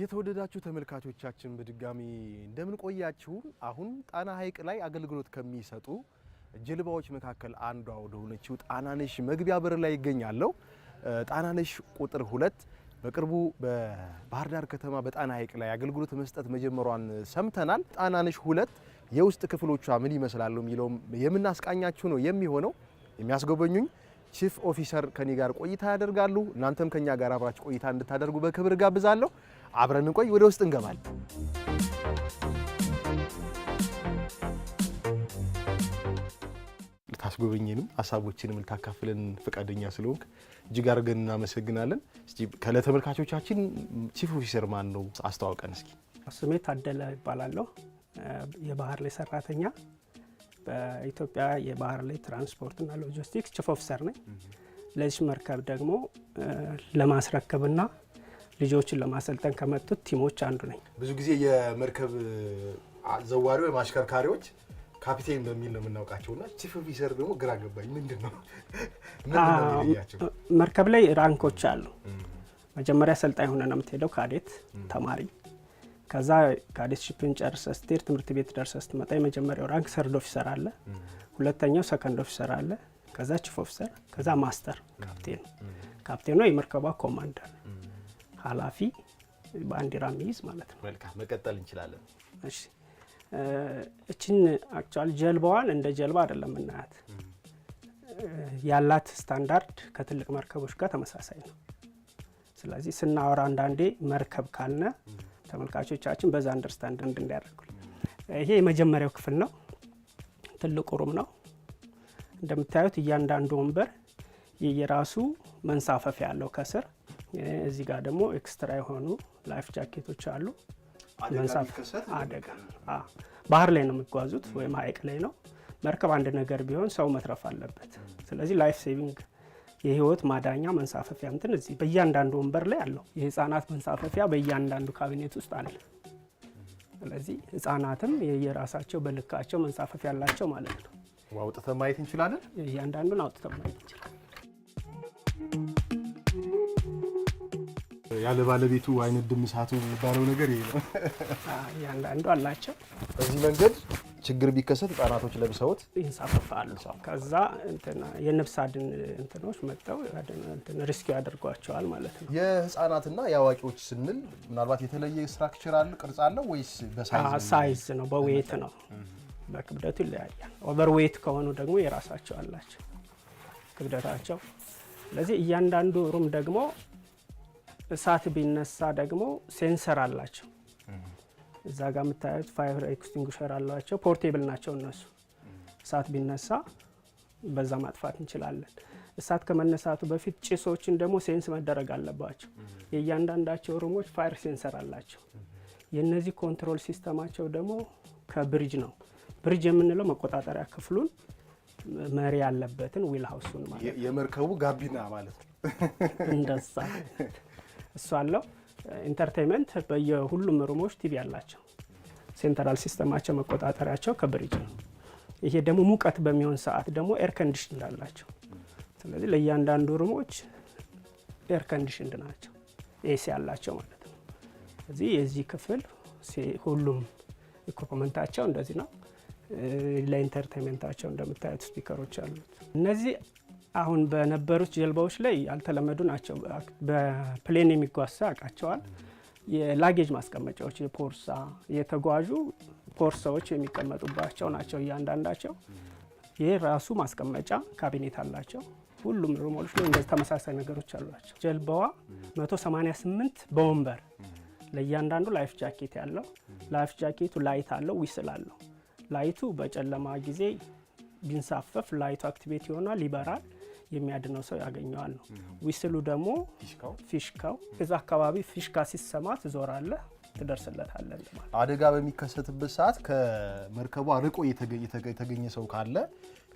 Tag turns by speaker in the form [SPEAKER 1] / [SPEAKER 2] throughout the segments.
[SPEAKER 1] የተወደዳችሁ ተመልካቾቻችን በድጋሚ እንደምን ቆያችሁ? አሁን ጣና ሐይቅ ላይ አገልግሎት ከሚሰጡ ጀልባዎች መካከል አንዷ ወደሆነችው ጣናነሽ መግቢያ በር ላይ ይገኛለሁ። ጣናነሽ ቁጥር 2 በቅርቡ በባህር ዳር ከተማ በጣና ሐይቅ ላይ አገልግሎት መስጠት መጀመሯን ሰምተናል። ጣናነሽ 2 የውስጥ ክፍሎቿ ምን ይመስላሉ የሚለውም የምናስቃኛችሁ ነው የሚሆነው። የሚያስጎበኙኝ ቺፍ ኦፊሰር ከኔ ጋር ቆይታ ያደርጋሉ። እናንተም ከኛ ጋር አብራችሁ ቆይታ እንድታደርጉ በክብር ጋብዛለሁ። አብረን እንቆይ። ወደ ውስጥ እንገባለን። ልታስጎበኘንም ሀሳቦችንም ልታካፍለን ፈቃደኛ ስለሆንክ እጅግ አድርገን እናመሰግናለን። እስቲ ለተመልካቾቻችን ቺፍ ኦፊሰር ማን ነው አስተዋውቀን እስኪ።
[SPEAKER 2] ስሜ ታደለ ይባላለሁ። የባህር ላይ ሰራተኛ በኢትዮጵያ የባህር ላይ ትራንስፖርትና ሎጂስቲክስ ቺፍ ኦፊሰር ነኝ። ለዚህ መርከብ ደግሞ ለማስረከብና ልጆችን ለማሰልጠን ከመጡት ቲሞች አንዱ ነኝ።
[SPEAKER 1] ብዙ ጊዜ የመርከብ ዘዋሪ ወይ አሽከርካሪዎች ካፒቴን በሚል ነው የምናውቃቸውና ቺፍ ኦፊሰር ደግሞ ግራ ገባኝ። ምንድነው የሚለያቸው?
[SPEAKER 2] መርከብ ላይ ራንኮች አሉ። መጀመሪያ ሰልጣኝ ሆነ ነው የምትሄደው፣ ካዴት ተማሪ። ከዛ ካዴት ሺፕን ጨርሰህ ስትሄድ ትምህርት ቤት ደርሰህ ስትመጣ የመጀመሪያው ራንክ ሰርድ ኦፊሰር አለ፣ ሁለተኛው ሰከንድ ኦፊሰር አለ፣ ከዛ ቺፍ ኦፊሰር፣ ከዛ ማስተር ካፕቴን። ካፕቴኑ የመርከቧ ኮማንደር ኃላፊ ባንዲራ የሚይዝ ማለት ነው።
[SPEAKER 1] መልካም መቀጠል እንችላለን።
[SPEAKER 2] እሺ እቺን አክቹአሊ ጀልባዋን እንደ ጀልባ አይደለም እናያት። ያላት ስታንዳርድ ከትልቅ መርከቦች ጋር ተመሳሳይ ነው። ስለዚህ ስናወራ አንዳንዴ መርከብ ካልነ ተመልካቾቻችን በዛ አንደርስታንድ እንዲያደርጉልን። ይሄ የመጀመሪያው ክፍል ነው። ትልቁ ሩም ነው። እንደምታዩት እያንዳንዱ ወንበር የራሱ መንሳፈፊያ ያለው ከስር። እዚህ ጋር ደግሞ ኤክስትራ የሆኑ ላይፍ ጃኬቶች አሉ። አደጋ ባህር ላይ ነው የሚጓዙት ወይም ሐይቅ ላይ ነው። መርከብ አንድ ነገር ቢሆን ሰው መትረፍ አለበት። ስለዚህ ላይፍ ሴቪንግ የህይወት ማዳኛ መንሳፈፊያ እንትን እዚህ በእያንዳንዱ ወንበር ላይ አለው። የህፃናት መንሳፈፊያ በእያንዳንዱ ካቢኔት ውስጥ አለ። ስለዚህ ህፃናትም የራሳቸው በልካቸው መንሳፈፊያ ያላቸው ማለት ነው።
[SPEAKER 1] አውጥተን ማየት እንችላለን።
[SPEAKER 2] እያንዳንዱን አውጥተን ማየት እንችላለን።
[SPEAKER 1] ያለ ባለቤቱ አይነት ድምሳቱ ባለው ነገር ይሄ ነው።
[SPEAKER 2] እያንዳንዱ አላቸው።
[SPEAKER 1] በዚህ መንገድ ችግር ቢከሰት ህፃናቶች ለብሰውት
[SPEAKER 2] ይንሳፈፋሉ። ከዛ የነፍስ አድን እንትኖች መጥተው ሪስኪው ያደርጓቸዋል ማለት ነው።
[SPEAKER 1] የህፃናትና የአዋቂዎች ስንል ምናልባት የተለየ ስትራክቸር አለ ቅርጽ አለው ወይስ
[SPEAKER 2] በሳይዝ ነው? በዌት ነው። በክብደቱ ይለያያል። ኦቨር ዌት ከሆኑ ደግሞ የራሳቸው አላቸው ክብደታቸው። ስለዚህ እያንዳንዱ ሩም ደግሞ እሳት ቢነሳ ደግሞ ሴንሰር አላቸው። እዛ ጋር የምታዩት ፋየር ኤክስቲንጉሸር አላቸው። ፖርቴብል ናቸው እነሱ። እሳት ቢነሳ በዛ ማጥፋት እንችላለን። እሳት ከመነሳቱ በፊት ጭሶችን ደግሞ ሴንስ መደረግ አለባቸው። የእያንዳንዳቸው ሩሞች ፋየር ሴንሰር አላቸው። የነዚህ ኮንትሮል ሲስተማቸው ደግሞ ከብሪጅ ነው። ብሪጅ የምንለው መቆጣጠሪያ ክፍሉን መሪ ያለበትን ዊል ሃውሱን ማለት ነው።
[SPEAKER 1] የመርከቡ ጋቢና ማለት ነው።
[SPEAKER 2] እንደዛ እሱ አለው። ኢንተርቴይንመንት በየሁሉም ሩሞች ቲቪ አላቸው። ሴንትራል ሲስተማቸው መቆጣጠሪያቸው ከብሪጅ ነው። ይሄ ደግሞ ሙቀት በሚሆን ሰዓት ደግሞ ኤር ኮንዲሽን አላቸው። ስለዚህ ለእያንዳንዱ ሩሞች ኤር ኮንዲሽን ናቸው፣ ኤሲ አላቸው ማለት ነው። ስለዚህ የዚህ ክፍል ሁሉም ኢኩፕመንታቸው እንደዚህ ነው። ለኢንተርቴይንመንታቸው እንደምታዩት ስፒከሮች አሉት። እነዚህ አሁን በነበሩት ጀልባዎች ላይ ያልተለመዱ ናቸው። በፕሌን የሚጓዝ ያውቃቸዋል። የላጌጅ ማስቀመጫዎች፣ የፖርሳ የተጓዡ ፖርሳዎች የሚቀመጡባቸው ናቸው እያንዳንዳቸው። ይህ ራሱ ማስቀመጫ ካቢኔት አላቸው። ሁሉም ሩሞች ላይ እንደዚህ ተመሳሳይ ነገሮች አሏቸው። ጀልባዋ 188 በወንበር ለእያንዳንዱ ላይፍ ጃኬት ያለው። ላይፍ ጃኬቱ ላይት አለው፣ ዊስል አለው። ላይቱ በጨለማ ጊዜ ቢንሳፈፍ ላይቱ አክቲቬት ይሆናል፣ ይበራል፣ የሚያድነው ሰው ያገኘዋል ነው። ዊስሉ ደግሞ ፊሽካው እዛ አካባቢ ፊሽካ ሲሰማ ትዞራለህ፣ ትደርስለታለህ ማለት።
[SPEAKER 1] አደጋ በሚከሰትበት ሰዓት ከመርከቧ ርቆ የተገኘ ሰው ካለ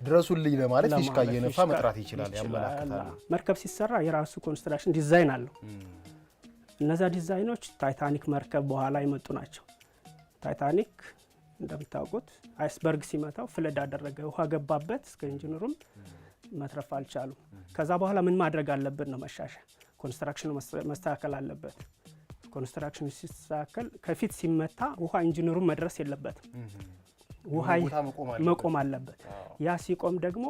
[SPEAKER 1] ድረሱልኝ ለማለት ፊሽካ እየነፋ መጥራት ይችላል፣ ያመላክታል።
[SPEAKER 2] መርከብ ሲሰራ የራሱ ኮንስትራክሽን ዲዛይን አለው። እነዛ ዲዛይኖች ታይታኒክ መርከብ በኋላ የመጡ ናቸው። ታይታኒክ እንደምታውቁት አይስበርግ ሲመታው ፍለድ አደረገ፣ ውሃ ገባበት፣ እስከ ኢንጂነሩም መትረፍ አልቻሉም። ከዛ በኋላ ምን ማድረግ አለበት ነው መሻሻል። ኮንስትራክሽኑ መስተካከል አለበት። ኮንስትራክሽን ሲስተካከል ከፊት ሲመታ ውሃ ኢንጂነሩን መድረስ የለበትም። ውሃ መቆም አለበት። ያ ሲቆም ደግሞ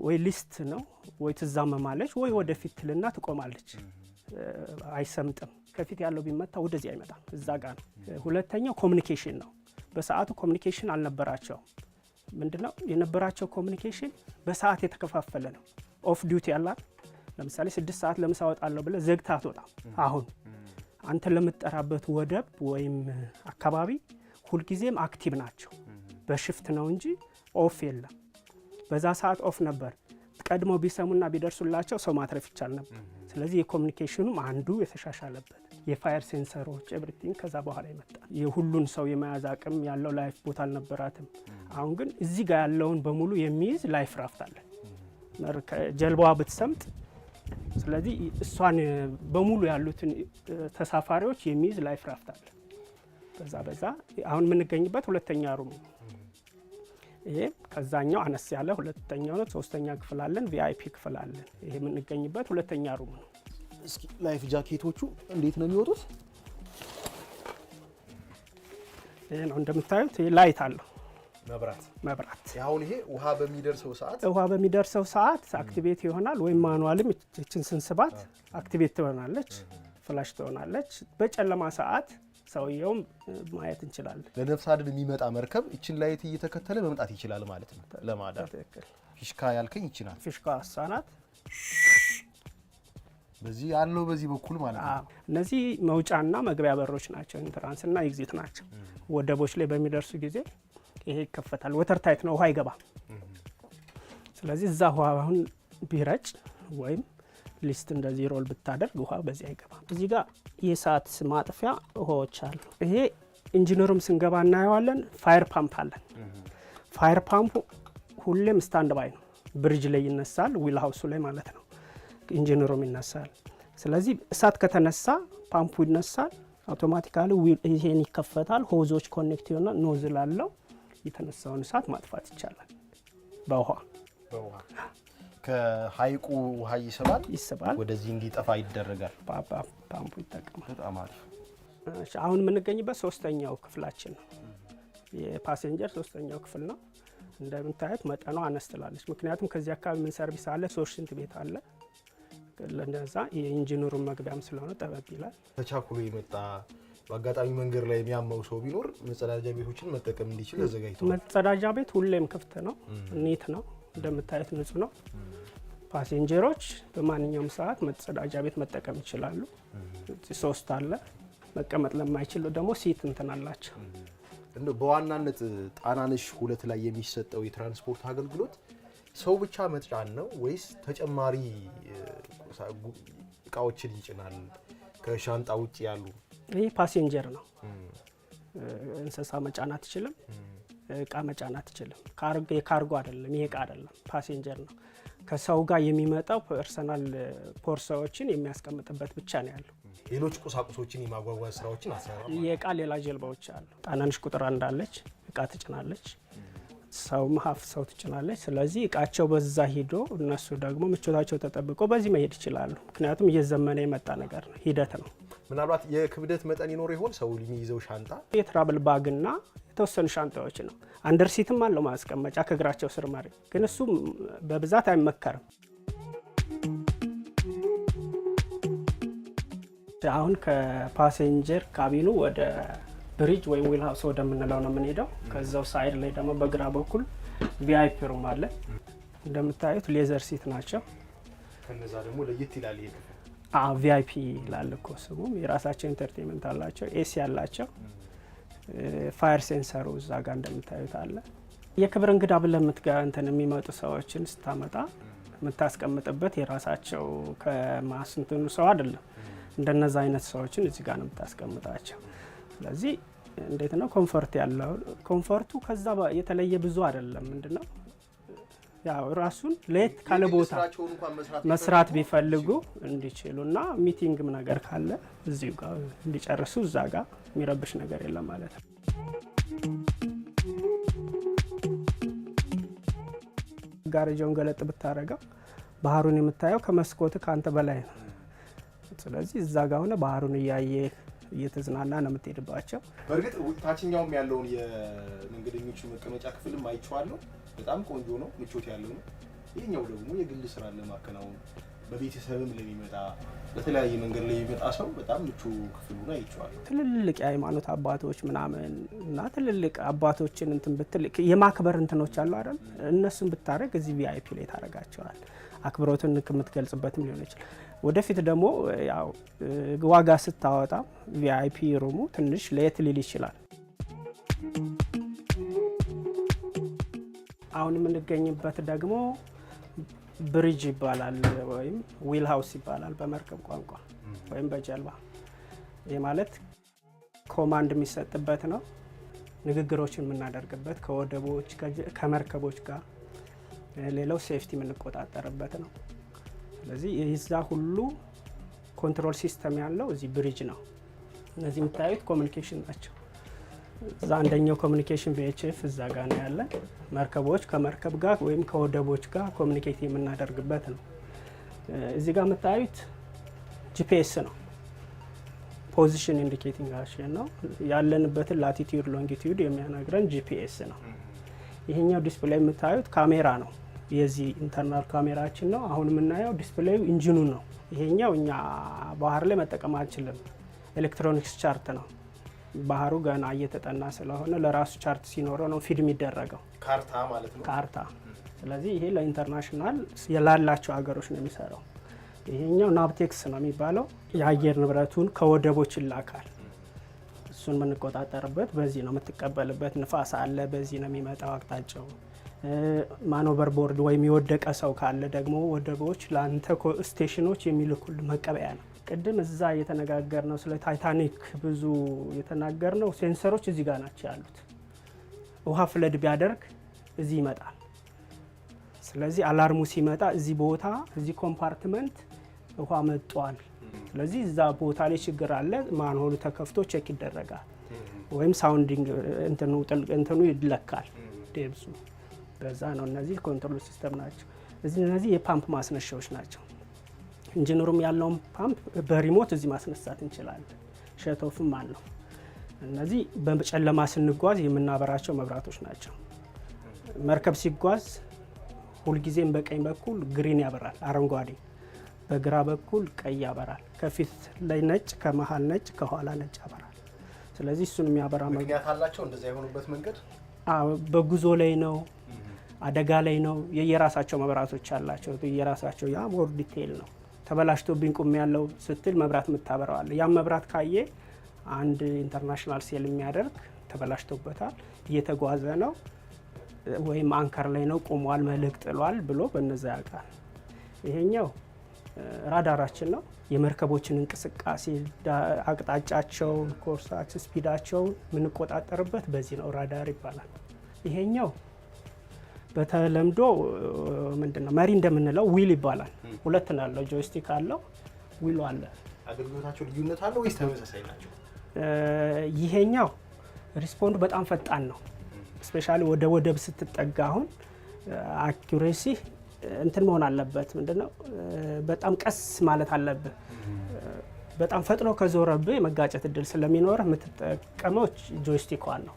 [SPEAKER 2] ወይ ሊስት ነው ወይ ትዛመማለች ወይ ወደፊት ትልና ትቆማለች። አይሰምጥም። ከፊት ያለው ቢመታ ወደዚህ አይመጣም፣ እዛ ጋር ነው። ሁለተኛው ኮሚኒኬሽን ነው። በሰዓቱ ኮሚኒኬሽን አልነበራቸውም። ምንድነው የነበራቸው ኮሚኒኬሽን? በሰዓት የተከፋፈለ ነው። ኦፍ ዲዩቲ ያላት ለምሳሌ 6 ሰዓት ለምሳ ወጣለሁ ብለህ ዘግታ አትወጣም። አሁን አንተ ለምትጠራበት ወደብ ወይም አካባቢ ሁልጊዜም አክቲቭ ናቸው። በሽፍት ነው እንጂ ኦፍ የለም። በዛ ሰዓት ኦፍ ነበር። ቀድሞ ቢሰሙና ቢደርሱላቸው ሰው ማትረፍ ይቻል ነበር። ስለዚህ የኮሚኒኬሽኑም አንዱ የተሻሻለበት የፋየር ሴንሰሮች ኤቭሪቲንግ ከዛ በኋላ ይመጣል። የሁሉን ሰው የመያዝ አቅም ያለው ላይፍ ቦት አልነበራትም። አሁን ግን እዚህ ጋር ያለውን በሙሉ የሚይዝ ላይፍ ራፍት አለ። ጀልባዋ ብትሰምጥ ስለዚህ እሷን በሙሉ ያሉትን ተሳፋሪዎች የሚይዝ ላይፍ ራፍት አለ። በዛ አሁን የምንገኝበት ሁለተኛ ሩም ነው። ይሄ ከዛኛው አነስ ያለ ሁለተኛው ነው። ሶስተኛ ክፍል አለን፣ ቪአይፒ ክፍል አለን። ይሄ የምንገኝበት ሁለተኛ ሩም ነው።
[SPEAKER 1] እስኪ ላይፍ ጃኬቶቹ እንዴት ነው የሚወጡት?
[SPEAKER 2] ይሄ ነው እንደምታዩት፣ ይሄ ላይት አለው መብራት።
[SPEAKER 1] አሁን ይሄ ውሃ በሚደርሰው ሰዓት አክቲቬት ይሆናል። ወይም ማኑዋልም እችን ስንስባት አክቲቬት ትሆናለች፣ ፍላሽ ትሆናለች። በጨለማ ሰዓት ሰውየውም ማየት እንችላለን። ለነፍስ አድን የሚመጣ መርከብ እችን ላይት እየተከተለ መምጣት ይችላል ማለት ነው ለማዳን። ፊሽካ ያልከኝ ይችላል።
[SPEAKER 2] ፊሽካ አሳናት
[SPEAKER 1] በዚህ ያለው በዚህ በኩል ማለት ነው።
[SPEAKER 2] እነዚህ መውጫና መግቢያ በሮች ናቸው፣ ኢንትራንስና ኤግዚት ናቸው። ወደቦች ላይ በሚደርሱ ጊዜ ይሄ ይከፈታል። ወተር ታይት ነው፣ ውሃ አይገባም። ስለዚህ እዛ ውሃ አሁን ቢረጭ ወይም ሊስት እንደዚህ ሮል ብታደርግ ውሃ በዚህ አይገባም። እዚህ ጋር የሰዓት ማጥፊያ ውሃዎች አሉ። ይሄ ኢንጂነሩም ስንገባ እናየዋለን። ፋየር ፓምፕ አለን። ፋየር ፓምፑ ሁሌም ስታንድ ባይ ነው። ብሪጅ ላይ ይነሳል፣ ዊል ሃውሱ ላይ ማለት ነው። ኢንጂነሩም ይነሳል። ስለዚህ እሳት ከተነሳ ፓምፑ ይነሳል፣ አውቶማቲካሊ ይሄን ይከፈታል። ሆዞች ኮኔክት ይሆናል፣ ኖዝል አለው። የተነሳውን እሳት ማጥፋት ይቻላል በውሃ
[SPEAKER 1] ከሀይቁ ውሃ ይስባል፣ ወደዚህ እንዲጠፋ ይደረጋል።
[SPEAKER 2] ፓምፑ ይጠቀማል።
[SPEAKER 1] በጣም አሪፍ።
[SPEAKER 2] አሁን የምንገኝበት ሶስተኛው ክፍላችን ነው። የፓሴንጀር ሶስተኛው ክፍል ነው። እንደምታዩት መጠኗ አነስ ትላለች። ምክንያቱም ከዚህ አካባቢ ምን ሰርቪስ አለ፣ ሶስት ሽንት ቤት አለ። ለነዛ የኢንጂነሩን መግቢያም ስለሆነ ጠበብ ይላል።
[SPEAKER 1] ተቻኩሎ የመጣ በአጋጣሚ መንገድ ላይ የሚያመው ሰው ቢኖር መጸዳጃ ቤቶችን መጠቀም እንዲችል ተዘጋጅቷል። መጸዳጃ ቤት ሁሌም ክፍት ነው፣ ኒት ነው። እንደምታዩት ንጹህ ነው። ፓሴንጀሮች በማንኛውም ሰዓት መጸዳጃ ቤት መጠቀም ይችላሉ። ሶስት አለ። መቀመጥ ለማይችሉ ደግሞ ሲት እንትን አላቸው። በዋናነት ጣናነሽ 2 ላይ የሚሰጠው የትራንስፖርት አገልግሎት ሰው ብቻ መጫን ነው ወይስ ተጨማሪ እቃዎችን ይጭናል? ከሻንጣ ውጭ ያሉ
[SPEAKER 2] ይህ ፓሴንጀር ነው። እንስሳ መጫን አትችልም፣ እቃ መጫን አትችልም። የካርጎ አይደለም፣ ይሄ እቃ አይደለም፣ ፓሴንጀር ነው። ከሰው ጋር የሚመጣው ፐርሰናል ፖርሳዎችን የሚያስቀምጥበት ብቻ ነው ያለው።
[SPEAKER 1] ሌሎች ቁሳቁሶችን የማጓጓዝ ስራዎችን አሰራሩ።
[SPEAKER 2] የእቃ ሌላ ጀልባዎች አሉ። ጣናነሽ ቁጥር 1 አለች፣ እቃ ትጭናለች። ሰው ሀፍ ሰው ትጭናለች። ስለዚህ እቃቸው በዛ ሂዶ እነሱ ደግሞ ምቾታቸው ተጠብቆ በዚህ መሄድ ይችላሉ። ምክንያቱም እየዘመነ የመጣ ነገር ነው፣ ሂደት ነው።
[SPEAKER 1] ምናልባት የክብደት መጠን ይኖር ይሆን ሰው የሚይዘው ሻንጣ?
[SPEAKER 2] የትራብል ባግና የተወሰኑ ሻንጣዎች ነው። አንደርሲትም አለው ማስቀመጫ ከእግራቸው ስር ማሪ፣ ግን እሱ በብዛት አይመከርም። አሁን ከፓሴንጀር ካቢኑ ወደ ብሪጅ ወይም ዊል ሃውስ ወደምንለው ነው የምንሄደው። ከዛው ሳይድ ላይ ደግሞ በግራ በኩል ቪአይፒ ሩም አለ። እንደምታዩት ሌዘር ሲት ናቸው።
[SPEAKER 1] ከነዛ ደግሞ ለየት ይላል ይሄ ክፍል።
[SPEAKER 2] ቪአይፒ ይላል እኮ ስሙም። የራሳቸው ኢንተርቴንመንት አላቸው፣ ኤሲ አላቸው። ፋየር ሴንሰሩ እዛ ጋር እንደምታዩት አለ። የክብር እንግዳ ብለን እንትን የሚመጡ ሰዎችን ስታመጣ የምታስቀምጥበት የራሳቸው ከማስንትኑ ሰው አይደለም። እንደነዛ አይነት ሰዎችን እዚህ ጋር ነው የምታስቀምጣቸው። ስለዚህ እንዴት ነው ኮምፎርት ያለው? ኮምፎርቱ ከዛ የተለየ ብዙ አይደለም። ምንድነው ያው ራሱን ለየት ካለ ቦታ መስራት ቢፈልጉ እንዲችሉና ሚቲንግም ነገር ካለ እዚሁ ጋር እንዲጨርሱ እዛ ጋር የሚረብሽ ነገር የለም ማለት ነው። ጋርጃውን ገለጥ ብታረጋው ባህሩን የምታየው ከመስኮት ካንተ በላይ ነው። ስለዚህ እዛ ጋር ሆነ ባህሩን እያየ እየተዝናና ነው የምትሄድባቸው።
[SPEAKER 1] በእርግጥ ታችኛውም ያለውን የመንገደኞቹ መቀመጫ ክፍልም አይቼዋለሁ። በጣም ቆንጆ ነው፣ ምቾት ያለው ነው። ይሄኛው ደግሞ የግል ስራ ለማከናወን በቤተሰብም ለሚመጣ በተለያየ መንገድ ላይ የሚመጣ ሰው በጣም ምቹ ክፍሉን አይቼዋለሁ።
[SPEAKER 2] ትልልቅ የሃይማኖት አባቶች ምናምን እና ትልልቅ አባቶችን እንትን ብትል የማክበር እንትኖች አሉ አይደል? እነሱን ብታረግ እዚህ ቪአይፒ ላይ ታረጋቸዋል። አክብሮትን የምትገልጽበትም ሊሆን ይችላል። ወደፊት ደግሞ ያው ዋጋ ስታወጣ ቪአይፒ ሩሙ ትንሽ ለየት ሊል ይችላል። አሁን የምንገኝበት ደግሞ ብሪጅ ይባላል ወይም ዊል ሃውስ ይባላል በመርከብ ቋንቋ ወይም በጀልባ። ይህ ማለት ኮማንድ የሚሰጥበት ነው። ንግግሮችን የምናደርግበት ከወደቦች ከመርከቦች ጋር፣ ሌላው ሴፍቲ የምንቆጣጠርበት ነው። ስለዚህ የዛ ሁሉ ኮንትሮል ሲስተም ያለው እዚህ ብሪጅ ነው። እነዚህ የምታዩት ኮሚኒኬሽን ናቸው። እዛ አንደኛው ኮሚኒኬሽን ቪኤችኤፍ እዛ ጋር ነው ያለ። መርከቦች ከመርከብ ጋር ወይም ከወደቦች ጋር ኮሚኒኬት የምናደርግበት ነው። እዚህ ጋር የምታዩት ጂፒኤስ ነው። ፖዚሽን ኢንዲኬቲንግ አክሽን ነው። ያለንበትን ላቲቲዩድ ሎንጊቲዩድ የሚያነግረን ጂፒኤስ ነው። ይሄኛው ዲስፕሌይ የምታዩት ካሜራ ነው። የዚህ ኢንተርናል ካሜራችን ነው። አሁን የምናየው ዲስፕሌዩ ኢንጂኑ ነው። ይሄኛው እኛ ባህር ላይ መጠቀም አንችልም። ኤሌክትሮኒክስ ቻርት ነው። ባህሩ ገና እየተጠና ስለሆነ ለራሱ ቻርት ሲኖረው ነው ፊድ የሚደረገው፣
[SPEAKER 1] ካርታ ማለት ነው።
[SPEAKER 2] ካርታ። ስለዚህ ይሄ ለኢንተርናሽናል ያላላቸው ሀገሮች ነው የሚሰራው። ይሄኛው ናፕቴክስ ነው የሚባለው። የአየር ንብረቱን ከወደቦች ይላካል። እሱን የምንቆጣጠርበት በዚህ ነው። የምትቀበልበት ንፋስ አለ፣ በዚህ ነው የሚመጣው አቅጣጫው። ማኖቨር ቦርድ ወይም የወደቀ ሰው ካለ ደግሞ ወደቦች ለአንተ ስቴሽኖች የሚልኩል መቀበያ ነው። ቅድም እዛ የተነጋገር ነው ስለ ታይታኒክ ብዙ የተናገር ነው። ሴንሰሮች እዚህ ጋር ናቸው ያሉት። ውሃ ፍለድ ቢያደርግ እዚህ ይመጣል። ስለዚህ አላርሙ ሲመጣ እዚህ ቦታ እዚህ ኮምፓርትመንት ውሃ መጧል፣ ስለዚህ እዛ ቦታ ላይ ችግር አለ፣ ማንሆሉ ተከፍቶ ቼክ ይደረጋል። ወይም ሳውንዲንግ እንትኑ ይለካል ዴብዙ። በዛ ነው። እነዚህ ኮንትሮል ሲስተም ናቸው። እነዚህ የፓምፕ ማስነሻዎች ናቸው። ኢንጂነሩም ያለውን ፓምፕ በሪሞት እዚህ ማስነሳት እንችላለን። ሸቶፍም አለው። እነዚህ በጨለማ ስንጓዝ የምናበራቸው መብራቶች ናቸው። መርከብ ሲጓዝ ሁልጊዜም በቀኝ በኩል ግሪን ያበራል፣ አረንጓዴ፣ በግራ በኩል ቀይ ያበራል። ከፊት ላይ ነጭ፣ ከመሀል ነጭ፣ ከኋላ ነጭ ያበራል። ስለዚህ እሱን የሚያበራ
[SPEAKER 1] ምክንያት አላቸው። እንደዛ የሆኑበት መንገድ
[SPEAKER 2] በጉዞ ላይ ነው፣ አደጋ ላይ ነው። የየራሳቸው መብራቶች አላቸው። የየራሳቸው ያ ሞር ዲቴይል ነው። ተበላሽቶብኝ ቁም ያለው ስትል መብራት የምታበራዋለ። ያም መብራት ካየ አንድ ኢንተርናሽናል ሴል የሚያደርግ ተበላሽቶበታል፣ እየተጓዘ ነው ወይም አንከር ላይ ነው፣ ቁሟል፣ መልህቅ ጥሏል ብሎ በነዛ ያውቃል። ይሄኛው ራዳራችን ነው። የመርከቦችን እንቅስቃሴ አቅጣጫቸውን፣ ኮርሳቸው፣ ስፒዳቸውን የምንቆጣጠርበት በዚህ ነው፣ ራዳር ይባላል። ይሄኛው በተለምዶ ምንድነው መሪ እንደምንለው ዊል ይባላል። ሁለት ነው ያለው፣ ጆይስቲክ አለው፣ ዊሉ አለ።
[SPEAKER 1] አገልግሎታቸው ልዩነት አለው ወይስ ተመሳሳይ ናቸው?
[SPEAKER 2] ይሄኛው ሪስፖንድ በጣም ፈጣን ነው። ስፔሻሊ ወደ ወደብ ስትጠጋ አሁን አኩሬሲ እንትን መሆን አለበት። ምንድነው በጣም ቀስ ማለት አለብህ። በጣም ፈጥኖ ከዞረብህ የመጋጨት እድል ስለሚኖር የምትጠቀመው ጆይስቲኳን ነው።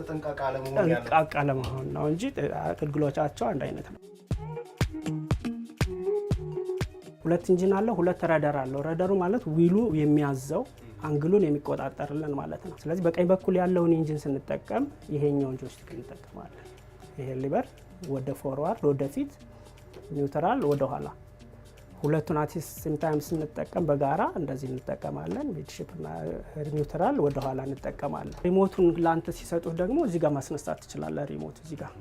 [SPEAKER 2] ጠንቃቃ ለመሆን ነው እንጂ አገልግሎታቸው አንድ አይነት ነው። ሁለት ኢንጂን አለው፣ ሁለት ረዳር አለው። ረዳሩ ማለት ዊሉ የሚያዘው አንግሉን የሚቆጣጠርልን ማለት ነው። ስለዚህ በቀኝ በኩል ያለውን ኢንጂን ስንጠቀም ይሄኛውን ጆይስቲክ እንጠቀማለን። ይሄ ሊበር ወደ ፎርዋርድ ወደፊት፣ ኒውትራል ወደ ኋላ፣ ሁለቱን አቲስ ሴም ታይም ስንጠቀም በጋራ እንደዚህ እንጠቀማለን። ሚድሺፕ እና ኒውትራል ወደ ኋላ እንጠቀማለን። ሪሞቱን ላንተ ሲሰጡት ደግሞ እዚህ ጋር ማስነሳት ትችላለህ። ሪሞት እዚህ ጋር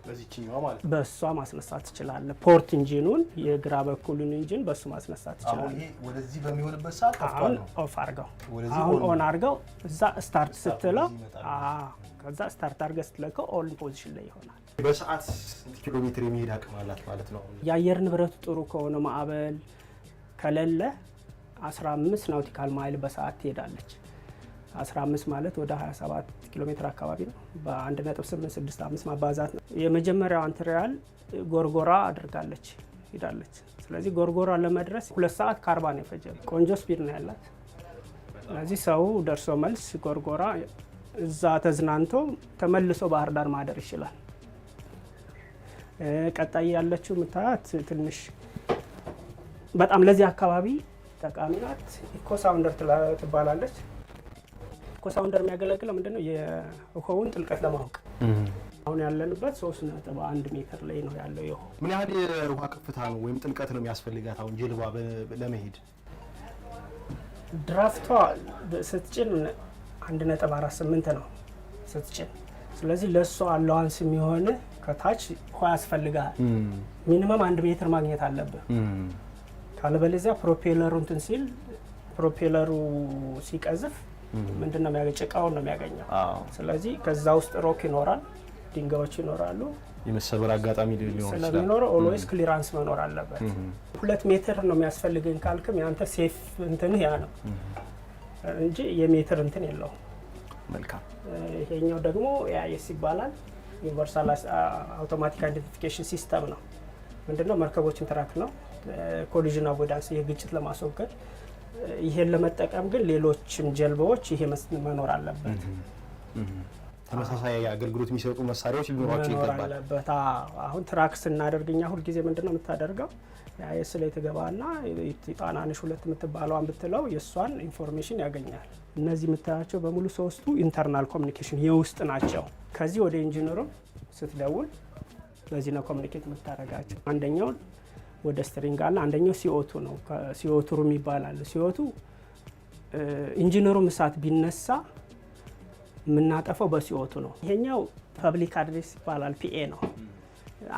[SPEAKER 1] በዚህኛው ማለት
[SPEAKER 2] በሷ ማስነሳት ትችላለህ። ፖርት ኢንጂኑን የግራ በኩሉን ኢንጂን በሱ ማስነሳት ትችላለህ።
[SPEAKER 1] አሁን ይሄ ወደዚህ በሚሆንበት ሰዓት
[SPEAKER 2] አሁን ኦፍ አድርገው፣ አሁን ኦን አድርገው፣ እዛ ስታርት ስትለው ከዛ ስታርት አድርገህ ስትለከው ኦል ፖዚሽን ላይ ይሆናል።
[SPEAKER 1] በሰዓት ስንት ኪሎ ሜትር የሚሄድ አቅም አላት ማለት ነው?
[SPEAKER 2] የአየር ንብረቱ ጥሩ ከሆነ ማዕበል ከሌለ 15 ናውቲካል ማይል በሰዓት ትሄዳለች። 15 ማለት ወደ 27 ኪሎ ሜትር አካባቢ ነው። በ1.865 ማባዛት ነው። የመጀመሪያው አንትሪያል ጎርጎራ አድርጋለች ሄዳለች። ስለዚህ ጎርጎራ ለመድረስ 2 ሰዓት ከ40 ነው የፈጀው። ቆንጆ ስፒድ ነው ያላት። ስለዚህ ሰው ደርሶ መልስ ጎርጎራ እዛ ተዝናንቶ ተመልሶ ባህር ዳር ማደር ይችላል። ቀጣይ ያለችው ምታት ትንሽ በጣም ለዚህ አካባቢ ጠቃሚ ናት። ኢኮሳውንደር ትባላለች። ኢኮሳውንደር የሚያገለግለው ምንድነው? የውሃውን ጥልቀት ለማወቅ። አሁን ያለንበት 3.1 ሜትር ላይ ነው ያለው የውሃ።
[SPEAKER 1] ምን ያህል የውሃ ከፍታ ነው ወይም ጥልቀት ነው የሚያስፈልጋት አሁን ጀልባ ለመሄድ?
[SPEAKER 2] ድራፍቷ ስትጭን 1.48 ነው ስትጭን። ስለዚህ ለሷ አላዋንስ የሚሆን ከታች ውሃ ያስፈልጋል። ሚኒመም 1 ሜትር ማግኘት አለብህ። ካለበለዚያ ፕሮፔለሩ እንትን ሲል ፕሮፔለሩ ሲቀዝፍ ምንድነው የሚያገኘው? ጭቃውን ነው የሚያገኘው። ስለዚህ ከዛ ውስጥ ሮክ ይኖራል፣ ድንጋዮች ይኖራሉ።
[SPEAKER 1] የመሰበር አጋጣሚ ሊኖር ይችላል።
[SPEAKER 2] ስለሚኖር ኦልዌይስ ክሊራንስ መኖር አለበት። 2 ሜትር ነው የሚያስፈልገኝ ካልክም ያንተ ሴፍ እንትን ያ ነው እንጂ የሜትር እንትን የለውም።
[SPEAKER 1] መልካም።
[SPEAKER 2] ይሄኛው ደግሞ ኤአይኤስ ይባላል። ዩኒቨርሳል አውቶማቲክ አይደንቲፊኬሽን ሲስተም ነው። ምንድነው? መርከቦችን ትራክ ነው፣ ኮሊዥን አቮይዳንስ የግጭት ለማስወገድ። ይሄን ለመጠቀም ግን ሌሎችም ጀልባዎች ይሄ መኖር አለበት።
[SPEAKER 1] ተመሳሳይ አገልግሎት የሚሰጡ መሳሪያዎች ሊኖራቸው ይገባል።
[SPEAKER 2] አሁን ትራክ ስናደርግኛ ሁል ጊዜ ምንድነው የምታደርገው? ኤአይኤስ ላይ ትገባና ጣናነሽ 2 የምትባለዋን ብትለው የሷን ኢንፎርሜሽን ያገኛል። እነዚህ የምታያቸው በሙሉ ሶስቱ ኢንተርናል ኮሚኒኬሽን የውስጥ ናቸው። ከዚህ ወደ ኢንጂነሩ ስትደውል በዚህ ነው ኮሚኒኬት የምታደርጋቸው። አንደኛው ወደ ስትሪንግ አለ፣ አንደኛው ሲኦቱ ነው። ሲኦቱ ሩም ይባላል። ሲኦቱ ኢንጂነሩ እሳት ቢነሳ የምናጠፈው በሲኦቱ ነው። ይሄኛው ፐብሊክ አድሬስ ይባላል፣ ፒኤ ነው።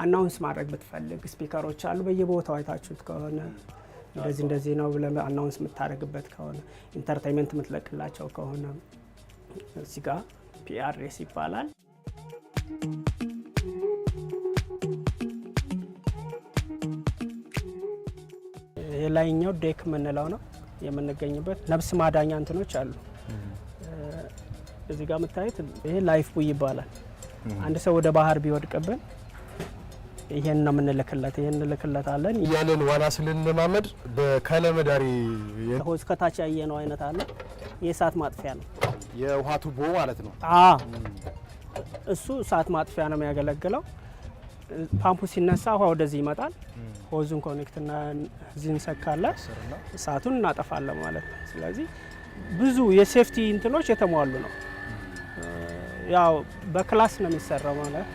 [SPEAKER 2] አናውንስ ማድረግ ብትፈልግ ስፒከሮች አሉ በየቦታው አይታችሁት ከሆነ እንደዚህ ነው ብለህ አናውንስ የምታደርግበት ከሆነ ኢንተርቴይንመንት የምትለቅላቸው ከሆነ እዚህ ጋር ፒአርኤስ ይባላል። የላይኛው ዴክ የምንለው ነው የምንገኝበት። ነፍስ ማዳኛ እንትኖች አሉ። እዚህ ጋር የምታዩት ይሄ ላይፍ ቡይ ይባላል። አንድ ሰው ወደ ባህር ቢወድቅብን ይሄን ነው የምንልክለት። ይሄን እንልክለታለን።
[SPEAKER 1] ያንን ዋና ስንለማመድ በከለመዳሪ
[SPEAKER 2] ሆዝ ከታች ያየነው አይነት አለ። የእሳት ማጥፊያ ነው፣
[SPEAKER 1] የውሃ ቱቦ ማለት ነው።
[SPEAKER 2] እሱ እሳት ማጥፊያ ነው የሚያገለግለው። ፓምፑ ሲነሳ ውሃ ወደዚህ ይመጣል። ሆዙን ኮኔክትና እዚህ እንሰካለን፣ እሳቱን እናጠፋለን ማለት ነው። ስለዚህ ብዙ የሴፍቲ እንትኖች የተሟሉ ነው። ያው በክላስ ነው የሚሰራው ማለት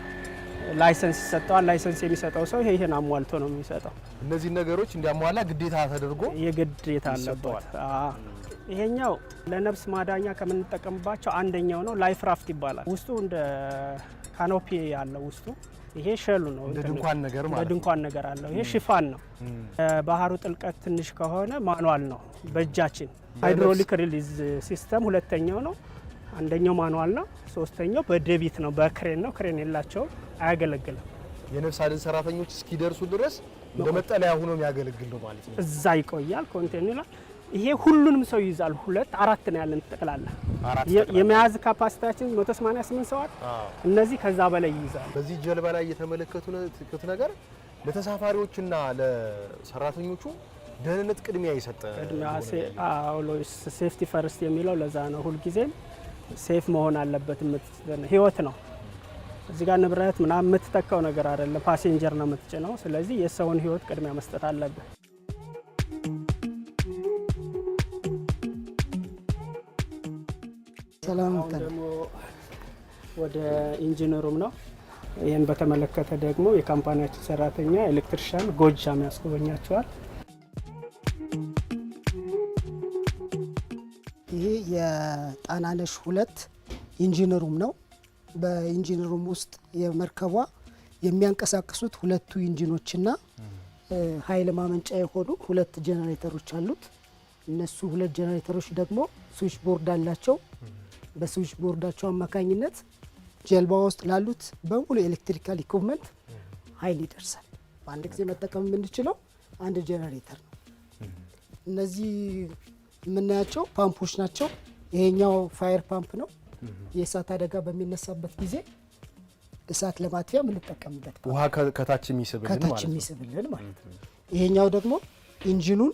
[SPEAKER 2] ላይሰንስ ይሰጠዋል። ላይሰንስ የሚሰጠው ሰው ይሄን አሟልቶ ነው የሚሰጠው።
[SPEAKER 1] እነዚህ ነገሮች እንዲያሟላ ግዴታ ተደርጎ
[SPEAKER 2] የግዴታ አለበት። ይሄኛው ለነፍስ ማዳኛ ከምንጠቀምባቸው አንደኛው ነው። ላይፍ ራፍት ይባላል። ውስጡ እንደ ካኖፒ ያለው ውስጡ ይሄ ሸሉ ነው።
[SPEAKER 1] እንደ ድንኳን ነገር ማለት
[SPEAKER 2] ነው። ድንኳን ነገር አለው። ይሄ ሽፋን ነው። ባህሩ ጥልቀት ትንሽ ከሆነ ማኑዋል ነው በእጃችን። ሃይድሮሊክ ሪሊዝ ሲስተም ሁለተኛው ነው። አንደኛው ማኑዋል ነው። ሶስተኛው በደቢት ነው፣ በክሬን ነው። ክሬን የላቸውም፣ አያገለግልም።
[SPEAKER 1] የነፍስ አድን ሰራተኞች እስኪደርሱ ድረስ እንደ መጠለያ ሆኖ የሚያገለግል ነው ማለት ነው።
[SPEAKER 2] እዛ ይቆያል። ኮንቴነር ይላል። ይሄ ሁሉንም ሰው ይይዛል። 4 ነው ያለን ጠቅላላ። የመያዝ ካፓሲቲያችን 188 ሰዋት። እነዚህ ከዛ በላይ ይይዛል።
[SPEAKER 1] በዚህ ጀልባ ላይ የተመለከቱት ነገር ለተሳፋሪዎችና ለሰራተኞቹ ደህንነት ቅድሚያ ይሰጠ።
[SPEAKER 2] ሴፍቲ ፈርስት የሚለው ለዛ ነው። ሁልጊዜም ሴፍ መሆን አለበት። ህይወት ነው እዚህ ጋር ንብረት ምናምን የምትተካው ነገር አይደለም። ፓሴንጀር ነው የምትጭነው። ስለዚህ የሰውን ህይወት ቅድሚያ መስጠት አለበት።
[SPEAKER 3] ሰላም
[SPEAKER 2] ደግሞ ወደ ኢንጂነሩም ነው። ይህን በተመለከተ ደግሞ የካምፓኒያችን ሰራተኛ ኤሌክትሪሻን ጎጃም ያስጎበኛቸዋል።
[SPEAKER 3] ይሄ የጣናነሽ 2 ኢንጂነሩም ነው። በኢንጂነሩም ውስጥ የመርከቧ የሚያንቀሳቅሱት 2 ኢንጂኖችና ኃይል ማመንጫ የሆኑ 2 ጄኔሬተሮች አሉት። እነሱ 2 ጄኔሬተሮች ደግሞ ስዊች ቦርድ አላቸው። በስዊች ቦርዳቸው አማካኝነት ጀልባ ውስጥ ላሉት በሙሉ ኤሌክትሪካል ኢኩፕመንት ኃይል ይደርሳል። በአንድ ጊዜ መጠቀም የምንችለው አንድ ጄኔሬተር ነው። እነዚህ የምናያቸው ፓምፖች ናቸው። ይሄኛው ፋየር ፓምፕ ነው። የእሳት አደጋ በሚነሳበት ጊዜ እሳት ለማጥፊያ የምንጠቀምበት
[SPEAKER 1] ውሃ ከታች የሚስብልን ማለት ነው።
[SPEAKER 3] ይሄኛው ደግሞ ኢንጂኑን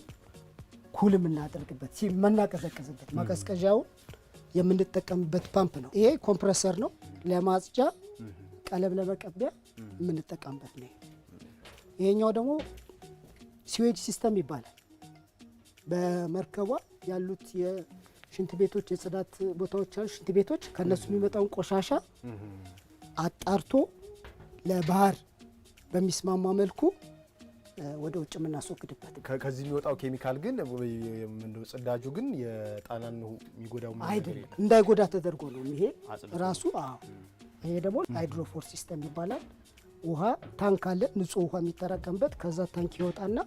[SPEAKER 3] ኩል የምናደርግበት የምናቀዘቅዝበት ማቀዝቀዣውን የምንጠቀምበት ፓምፕ ነው። ይሄ ኮምፕረሰር ነው። ለማጽጃ ቀለም ለመቀቢያ የምንጠቀምበት ነው። ይሄኛው ደግሞ ሲዌጅ ሲስተም ይባላል። በመርከቧ ያሉት የሽንት ቤቶች የጽዳት ቦታዎች አሉ። ሽንት ቤቶች ከነሱ የሚመጣውን ቆሻሻ አጣርቶ ለባህር በሚስማማ መልኩ ወደ ውጭ የምናስወግድበት።
[SPEAKER 1] ከዚህ የሚወጣው ኬሚካል ግን ጽዳጁ ግን የጣናን የሚጎዳው
[SPEAKER 3] አይደለም፣ እንዳይጎዳ ተደርጎ ነው ይሄ ራሱ። ይሄ ደግሞ ሃይድሮፎር ሲስተም ይባላል። ውሃ ታንክ አለ፣ ንጹህ ውሃ የሚጠራቀምበት። ከዛ ታንክ ይወጣና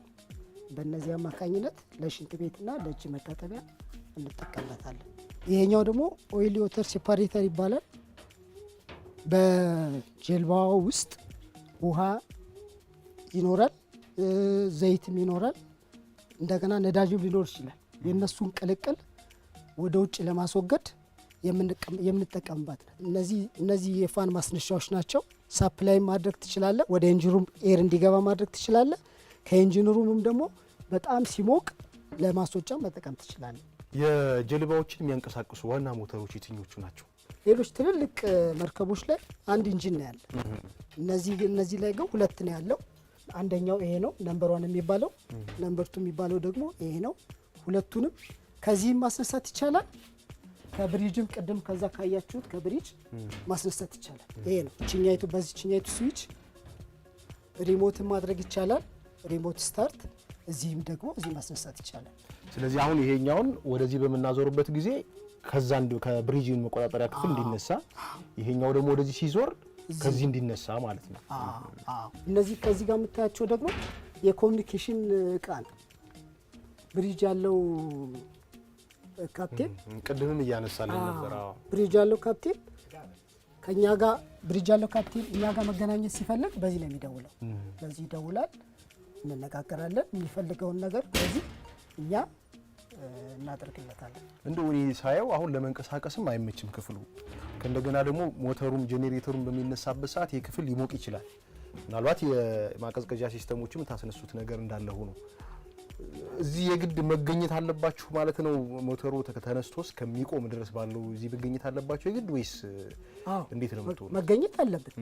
[SPEAKER 3] በእነዚህ አማካኝነት ለሽንት ቤትና ለእጅ መታጠቢያ እንጠቀምበታለን። ይሄኛው ደግሞ ኦይል ወተር ሴፓሬተር ይባላል። በጀልባዋ ውስጥ ውሃ ይኖራል፣ ዘይትም ይኖራል፣ እንደገና ነዳጅም ሊኖር ይችላል። የእነሱን ቅልቅል ወደ ውጭ ለማስወገድ የምንጠቀምባት ነው። እነዚህ የፋን ማስነሻዎች ናቸው። ሳፕላይ ማድረግ ትችላለ፣ ወደ ኢንጂኑም ኤር እንዲገባ ማድረግ ትችላለ። ከኢንጂነሩም ደግሞ በጣም ሲሞቅ ለማስወጫ መጠቀም ትችላለ።
[SPEAKER 1] የጀልባዎችን የሚያንቀሳቅሱ ዋና ሞተሮች የትኞቹ ናቸው?
[SPEAKER 3] ሌሎች ትልልቅ መርከቦች ላይ አንድ ኢንጂን ነው ያለ። እነዚህ ላይ ግን ሁለት ነው ያለው። አንደኛው ይሄ ነው ነምበር 1 የሚባለው፣ ነምበር 2 የሚባለው ደግሞ ይሄ ነው። ሁለቱንም ከዚህም ማስነሳት ይቻላል። ከብሪጅም ቅድም ከዛ ካያችሁት ከብሪጅ ማስነሳት ይቻላል። ይሄ ነው ችኛይቱ። በዚህ ችኛይቱ ስዊች ሪሞት ማድረግ ይቻላል። ሪሞት ስታርት። እዚህም ደግሞ እዚህ ማስነሳት ይቻላል።
[SPEAKER 1] ስለዚህ አሁን ይሄኛውን ወደዚህ በመናዞርበት ጊዜ ከዛ ከብሪጅ መቆጣጠሪያ ክፍል እንዲነሳ፣ ይሄኛው ደግሞ ወደዚህ ሲዞር ከዚህ እንዲነሳ ማለት ነው።
[SPEAKER 3] እነዚህ ከዚህ ጋር የምታያቸው ደግሞ የኮሙኒኬሽን እቃ ነው። ብሪጅ ያለው ካፕቴን
[SPEAKER 1] ቅድምም እያነሳልን ነበር።
[SPEAKER 3] ብሪጅ ያለው ካፕቴን ከኛ ጋር ብሪጅ ያለው ካፕቴን እኛ ጋር መገናኘት ሲፈልግ በዚህ ነው የሚደውለው። በዚህ ይደውላል፣ እንነጋገራለን። የሚፈልገውን ነገር በዚህ እኛ እናደርግለታለን።
[SPEAKER 1] እንደው እኔ ሳየው አሁን ለመንቀሳቀስም አይመችም ክፍሉ። ከእንደገና ደግሞ ሞተሩም ጄኔሬተሩም በሚነሳበት ሰዓት ይህ ክፍል ሊሞቅ ይችላል። ምናልባት የማቀዝቀዣ ሲስተሞችም ታስነሱት ነገር እንዳለ ሆኖ እዚህ የግድ መገኘት አለባችሁ ማለት ነው። ሞተሩ ተነስቶስ ከሚቆም ድረስ ባለው እዚህ መገኘት አለባችሁ የግድ ወይስ እንዴት ነው የምትሆነው?
[SPEAKER 3] መገኘት አለብን።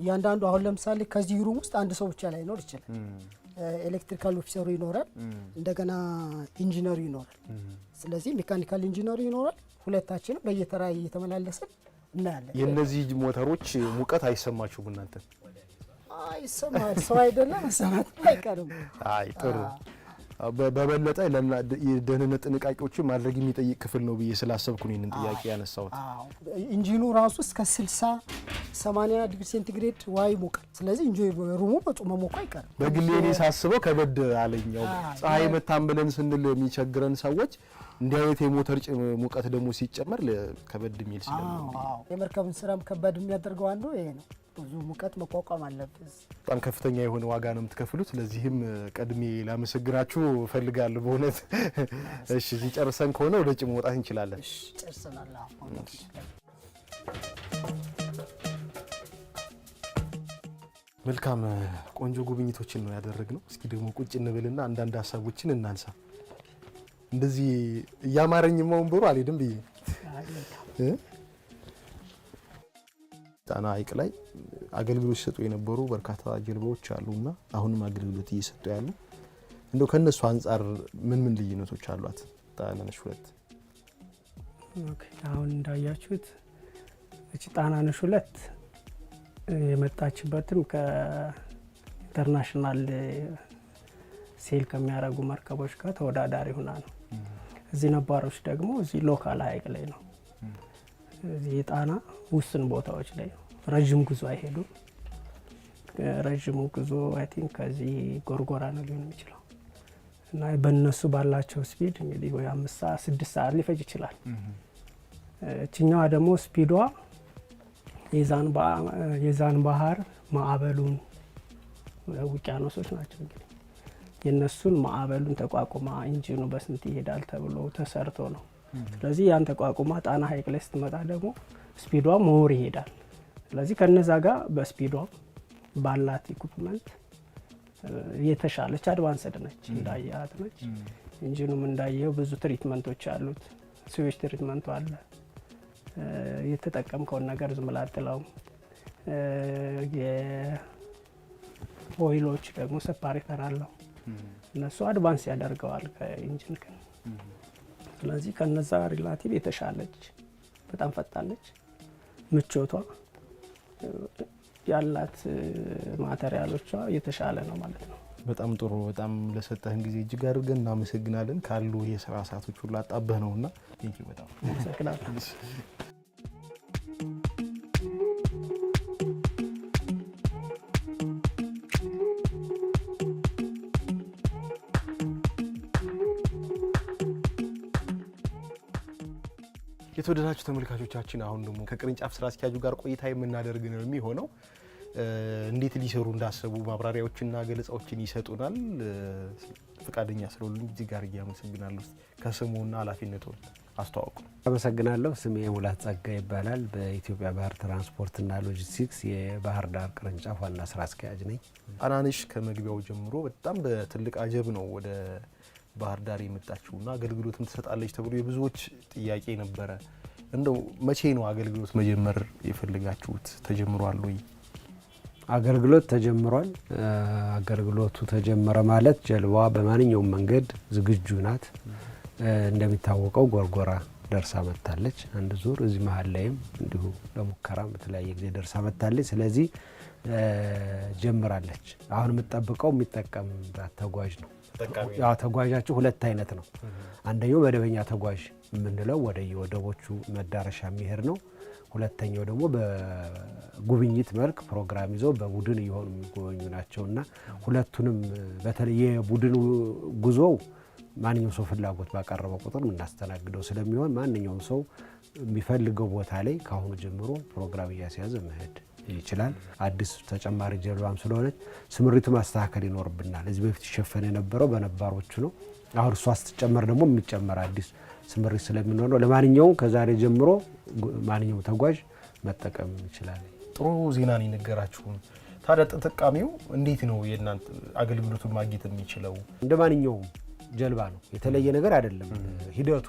[SPEAKER 3] እያንዳንዱ አሁን ለምሳሌ ከዚህ ሩም ውስጥ አንድ ሰው ብቻ ላይ ይኖር ይችላል። ኤሌክትሪካል ኦፊሰሩ ይኖራል፣ እንደገና ኢንጂነሩ ይኖራል። ስለዚህ ሜካኒካል ኢንጂነሩ ይኖራል። ሁለታችንም በየተራ እየተመላለስን እናያለን።
[SPEAKER 1] የነዚህ ሞተሮች ሙቀት አይሰማችሁም እናንተ?
[SPEAKER 3] አይሰማል። ሰው አይደለም መሰማት አይቀርም።
[SPEAKER 1] አይ ጥሩ። በበለጠ የደህንነት ጥንቃቄዎችን ማድረግ የሚጠይቅ ክፍል ነው ብዬ ስላሰብኩ ነው ይህንን ጥያቄ ያነሳሁት።
[SPEAKER 3] ኢንጂኑ ራሱ እስከ 60-80 ዲግሪ ሴንቲግሬድ ውሃ ይሞቃል። ስለዚህ ሩሙ መሞቁ አይቀርም።
[SPEAKER 1] በግሌ እኔ ሳስበው ከበድ አለኛው። ፀሐይ መታን ብለን ስንል የሚቸግረን ሰዎች እንዲህ አይነት የሞተር ሙቀት ደግሞ ሲጨመር ከበድ የሚል ስለሚሆን
[SPEAKER 3] የመርከብን ስራም ከባድ የሚያደርገው አንዱ ይሄ ነው። ብዙ ሙቀት መቋቋም አለበት።
[SPEAKER 1] በጣም ከፍተኛ የሆነ ዋጋ ነው የምትከፍሉት። ለዚህም ቀድሜ ላመሰግናችሁ እፈልጋለሁ በእውነት። እሺ እዚህ ጨርሰን ከሆነ ወደ ውጭ መውጣት እንችላለን።
[SPEAKER 3] እሺ ጨርሰናል።
[SPEAKER 1] መልካም ቆንጆ ጉብኝቶችን ነው ያደረግነው። እስኪ ደግሞ ቁጭ እንበልና አንዳንድ ሀሳቦችን እናንሳ። እንደዚህ እያማረኝ ወንበሩ አልሄድም ብዬ ጣና ሐይቅ ላይ አገልግሎት ሲሰጡ የነበሩ በርካታ ጀልባዎች አሉና አሁንም አገልግሎት እየሰጡ ያሉ እንደው ከነሱ አንፃር ምን ልዩነቶች አሏት ጣናነሽ 2?
[SPEAKER 2] ኦኬ አሁን እንዳያችሁት እቺ ጣናነሽ 2 የመጣችበትም ከኢንተርናሽናል ሴል ከሚያደርጉ መርከቦች ጋር ተወዳዳሪ ሆና ነው። እዚህ ነባሮች ደግሞ እዚህ ሎካል ሐይቅ ላይ ነው። እዚህ የጣና ውስን ቦታዎች ላይ ነው። ረጅም ጉዞ አይሄዱም። ረጅሙ ጉዞ አይ ቲንክ ከዚህ ጎርጎራ ነው ሊሆን የሚችለው እና በእነሱ ባላቸው ስፒድ እንግዲህ ወይ 5-6 ሰዓት ሊፈጅ ይችላል። እችኛዋ ደግሞ ስፒዷ የዛን ባህር ማዕበሉን ውቅያኖሶች ናቸው እንግዲህ የነሱን ማዕበሉን ተቋቁማ ኢንጂኑ በስንት ይሄዳል ተብሎ ተሰርቶ ነው። ስለዚህ ያን ተቋቁማ ጣና ሐይቅ ላይ ስትመጣ ደግሞ ስፒዷ ሞር ይሄዳል። ስለዚህ ከነዛ ጋር በስፒዷ ባላት ኢኩፕመንት የተሻለች አድቫንስድ ነች፣ እንዳያት ነች። ኢንጂኑም እንዳየው ብዙ ትሪትመንቶች አሉት። ስዊች ትሪትመንቱ አለ። የተጠቀምከውን ነገር ዝም ብለህ አጥለው። የኦይሎች ደግሞ ሰፓሬተር አለው። እነሱ አድቫንስ ያደርገዋል ከኢንጂን ግን። ስለዚህ ከነዛ ሪላቲቭ የተሻለች በጣም ፈጣለች። ምቾቷ ያላት ማቴሪያሎቿ የተሻለ ነው ማለት ነው።
[SPEAKER 1] በጣም ጥሩ። በጣም ለሰጠህን ጊዜ እጅግ አድርገን እናመሰግናለን። ካሉ የስራ ሰዓቶች ሁሉ አጣበህ ነውና ቴንኪው በጣም
[SPEAKER 2] አመሰግናለሁ።
[SPEAKER 1] የተወደዳችሁ ተመልካቾቻችን አሁን ደግሞ ከቅርንጫፍ ስራ አስኪያጁ ጋር ቆይታ የምናደርግ ነው የሚሆነው። እንዴት ሊሰሩ እንዳሰቡ ማብራሪያዎችና ገለጻዎችን ይሰጡናል። ፈቃደኛ ስለሆኑ እጅግ አድርጌ አመሰግናለሁ። ከስሙና ኃላፊነቱን አስተዋውቁ።
[SPEAKER 4] አመሰግናለሁ። ስሜ ሙላት ጸጋ ይባላል። በኢትዮጵያ ባህር ትራንስፖርትና ሎጂስቲክስ የባህር ዳር ቅርንጫፍ ዋና ስራ አስኪያጅ ነኝ።
[SPEAKER 1] ጣናነሽ ከመግቢያው ጀምሮ በጣም በትልቅ አጀብ ነው ወደ ባህር ዳር የመጣችውና አገልግሎትም ትሰጣለች ተብሎ የብዙዎች ጥያቄ ነበረ። እንደው መቼ ነው አገልግሎት መጀመር የፈለጋችሁት? ተጀምሯል ወይ?
[SPEAKER 4] አገልግሎት ተጀምሯል። አገልግሎቱ ተጀመረ ማለት ጀልባዋ በማንኛውም መንገድ ዝግጁ ናት። እንደሚታወቀው ጎርጎራ ደርሳ መጥታለች አንድ ዙር። እዚህ መሀል ላይም እንዲሁ ለሙከራ በተለያየ ጊዜ ደርሳ መጥታለች። ስለዚህ ጀምራለች። አሁን የምትጠብቀው የሚጠቀምባት ተጓዥ ነው። ያው ተጓዣቸው ሁለት አይነት ነው። አንደኛው መደበኛ ተጓዥ የምንለው ወደ የወደቦቹ መዳረሻ የሚሄድ ነው። ሁለተኛው ደግሞ በጉብኝት መልክ ፕሮግራም ይዘው በቡድን እየሆኑ የሚጎበኙ ናቸውና ሁለቱንም በተለይ የቡድን ጉዞው ማንኛውም ሰው ፍላጎት ባቀረበው ቁጥር የምናስተናግደው ስለሚሆን ማንኛውም ሰው የሚፈልገው ቦታ ላይ ከአሁኑ ጀምሮ ፕሮግራም እያስያዘ መሄድ ይችላል። አዲስ ተጨማሪ ጀልባም ስለሆነች ስምሪቱ ማስተካከል ይኖርብናል። እዚህ በፊት ይሸፈን የነበረው በነባሮቹ ነው። አሁን እሷ ስትጨመር ደግሞ የሚጨመር አዲስ ስምሪት ስለሚኖር ነው። ለማንኛውም ከዛሬ ጀምሮ ማንኛውም ተጓዥ መጠቀም ይችላል።
[SPEAKER 1] ጥሩ ዜና ነው የነገራችሁን። ታዲያ ተጠቃሚው እንዴት ነው የእናንተ አገልግሎቱን ማግኘት የሚችለው?
[SPEAKER 4] እንደ ማንኛውም ጀልባ ነው፣ የተለየ ነገር አይደለም ሂደቱ።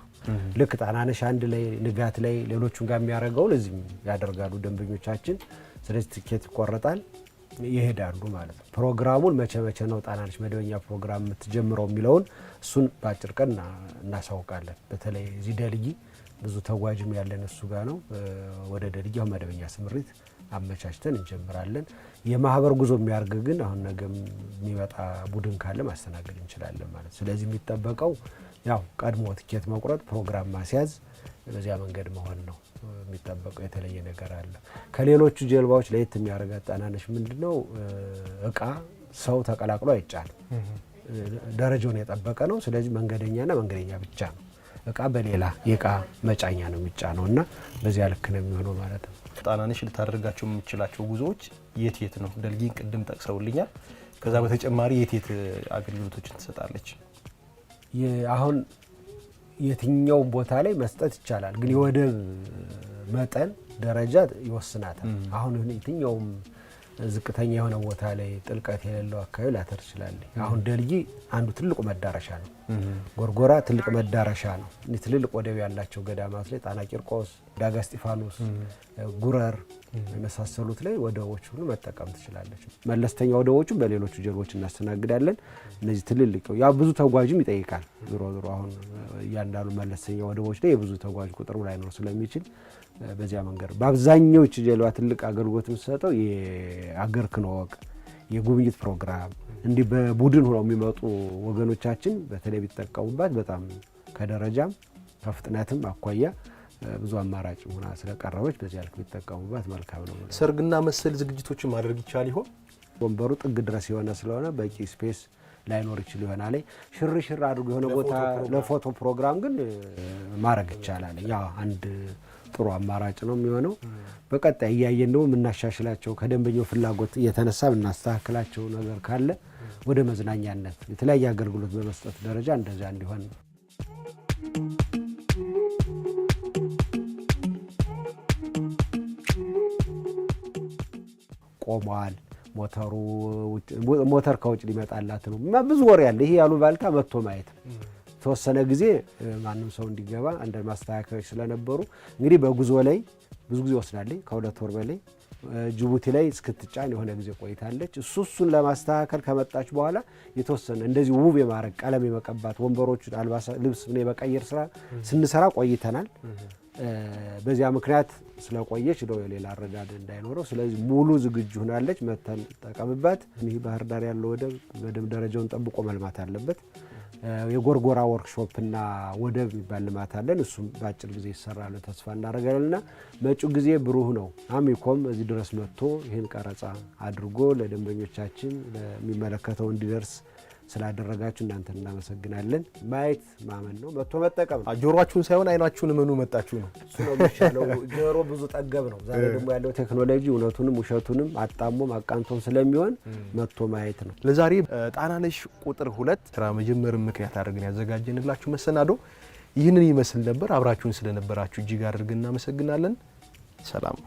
[SPEAKER 4] ልክ ጣናነሽ አንድ ላይ ንጋት ላይ ሌሎቹን ጋር የሚያደርገው ለዚህም ያደርጋሉ ደንበኞቻችን። ስለዚህ ትኬት ይቆረጣል ይሄዳሉ ማለት ነው። ፕሮግራሙን መቼ ነው ጣናነሽ መደበኛ ፕሮግራም የምትጀምረው የሚለውን እሱን በአጭር ቀን እናሳውቃለን። በተለይ እዚህ ደልጊ ብዙ ተጓዥም ያለን እሱ ጋር ነው። ወደ ደልጊው መደበኛ ስምሪት አመቻችተን እንጀምራለን። የማህበር ጉዞ የሚያርግ ግን አሁን ነገ የሚመጣ ቡድን ካለ ማስተናገድ እንችላለን ማለት። ስለዚህ የሚጠበቀው ያው ቀድሞ ትኬት መቁረጥ፣ ፕሮግራም ማስያዝ፣ በዚያ መንገድ መሆን ነው የሚጠበቀው። የተለየ ነገር አለ? ከሌሎቹ ጀልባዎች ለየት የሚያደርጋት ጣናነሽ ምንድነው? እቃ ሰው ተቀላቅሎ አይጫንም። ደረጃውን የጠበቀ ነው። ስለዚህ መንገደኛና መንገደኛ ብቻ ነው። እቃ በሌላ የእቃ መጫኛ ነው የሚጫነው እና በዚያ ልክ ነው የሚሆነው ማለት ነው።
[SPEAKER 1] ጣናነሽ ልታደርጋቸው የምችላቸው ጉዞዎች የት የት ነው? ደልጊን ቅድም ጠቅሰውልኛል። ከዛ በተጨማሪ የት የት አገልግሎቶችን ትሰጣለች?
[SPEAKER 4] አሁን የትኛው ቦታ ላይ መስጠት ይቻላል፣ ግን የወደብ መጠን ደረጃ ይወስናታል። አሁን የትኛውም ዝቅተኛ የሆነ ቦታ ላይ ጥልቀት የሌለው አካባቢ ላተር ይችላል። አሁን ደልጊ አንዱ ትልቁ መዳረሻ ነው። ጎርጎራ ትልቅ መዳረሻ ነው። ትልልቅ ወደብ ያላቸው ገዳማት ላይ ጣና ቂርቆስ፣ ዳጋ እስጢፋኖስ፣ ጉረር የመሳሰሉት ላይ ወደቦች ሁሉ መጠቀም ትችላለች። መለስተኛ ወደቦቹም በሌሎቹ ጀልቦች እናስተናግዳለን። እነዚህ ትልልቅ ያው ብዙ ተጓዥም ይጠይቃል። ዞሮ አሁን እያንዳንዱ መለስተኛ ወደቦች ላይ የብዙ ተጓዥ ቁጥር ላይኖር ስለሚችል በዚያ መንገድ በአብዛኛዎቹ ጀልባ ትልቅ አገልግሎት የምትሰጠው የአገር ክንወቅ የጉብኝት ፕሮግራም እንዲህ በቡድን ሆነው የሚመጡ ወገኖቻችን በተለይ ቢጠቀሙባት በጣም ከደረጃም ከፍጥነትም አኳያ ብዙ አማራጭ ሆና ስለቀረበች በዚያ ልክ ቢጠቀሙባት መልካም ነው።
[SPEAKER 1] ሰርግና መሰል ዝግጅቶችን ማድረግ ይቻል ይሆን?
[SPEAKER 4] ወንበሩ ጥግ ድረስ የሆነ ስለሆነ በቂ ስፔስ ላይኖር ይችል ይሆናል። ሽርሽር አድርጎ የሆነ ቦታ ለፎቶ ፕሮግራም ግን ማድረግ ይቻላል። ያ አንድ ጥሩ አማራጭ ነው የሚሆነው። በቀጣይ እያየን ነው የምናሻሽላቸው ከደንበኛው ፍላጎት እየተነሳ የምናስተካክላቸው ነገር ካለ ወደ መዝናኛነት የተለያየ አገልግሎት በመስጠት ደረጃ እንደዛ እንዲሆን ነው። ቆሟል ሞተር ከውጭ ሊመጣላት ነው። ብዙ ወሬ ያለ ይሄ ያሉ ባልታ መጥቶ ማየት ተወሰነ ጊዜ ማንም ሰው እንዲገባ አንድ ማስተካከያዎች ስለነበሩ እንግዲህ በጉዞ ላይ ብዙ ጊዜ ወስዳለች ከ2 ወር በላይ ጅቡቲ ላይ እስክትጫን የሆነ ጊዜ ቆይታለች። እሱን ለማስተካከል ከመጣች በኋላ የተወሰነ እንደዚህ ውብ የማረግ ቀለም የመቀባት ወንበሮቹ አልባሳ ልብስ ምን የመቀየር ስራ ስንሰራ ቆይተናል። በዚያ ምክንያት ስለቆየች ነው የሌላ አረዳድ እንዳይኖረው። ስለዚህ ሙሉ ዝግጁ ሆናለች። መተን ተጠቀምባት። ይህ ባህር ዳር ያለው ወደብ በደንብ ደረጃውን ጠብቆ መልማት አለበት። የጎርጎራ ወርክሾፕና ወደብ የሚባል ልማት አለን። እሱም በአጭር ጊዜ ይሰራል ተስፋ እናደርጋለንና መጪው ጊዜ ብሩህ ነው። አሚኮም እዚህ ድረስ መጥቶ ይህን ቀረጻ አድርጎ ለደንበኞቻችን ለሚመለከተው እንዲደርስ ስላደረጋችሁ እናንተን እናመሰግናለን። ማየት ማመን ነው፣ መጥቶ መጠቀም ነው።
[SPEAKER 1] ጆሮአችሁን ሳይሆን አይናችሁን እመኑ መጣችሁ ነው።
[SPEAKER 4] እሱ ነው የሚሻለው። ጆሮ ብዙ ጠገብ ነው። ዛሬ ደግሞ ያለው ቴክኖሎጂ እውነቱንም ውሸቱንም አጣሞም አቃንቶም ስለሚሆን መጥቶ ማየት ነው።
[SPEAKER 1] ለዛሬ ጣናነሽ ቁጥር 2 ስራ መጀመር ምክንያት አድርገን ያዘጋጀንላችሁ መሰናዶ ይህንን ይመስል ነበር። አብራችሁን ስለነበራችሁ እጅግ አድርገን እናመሰግናለን። ሰላም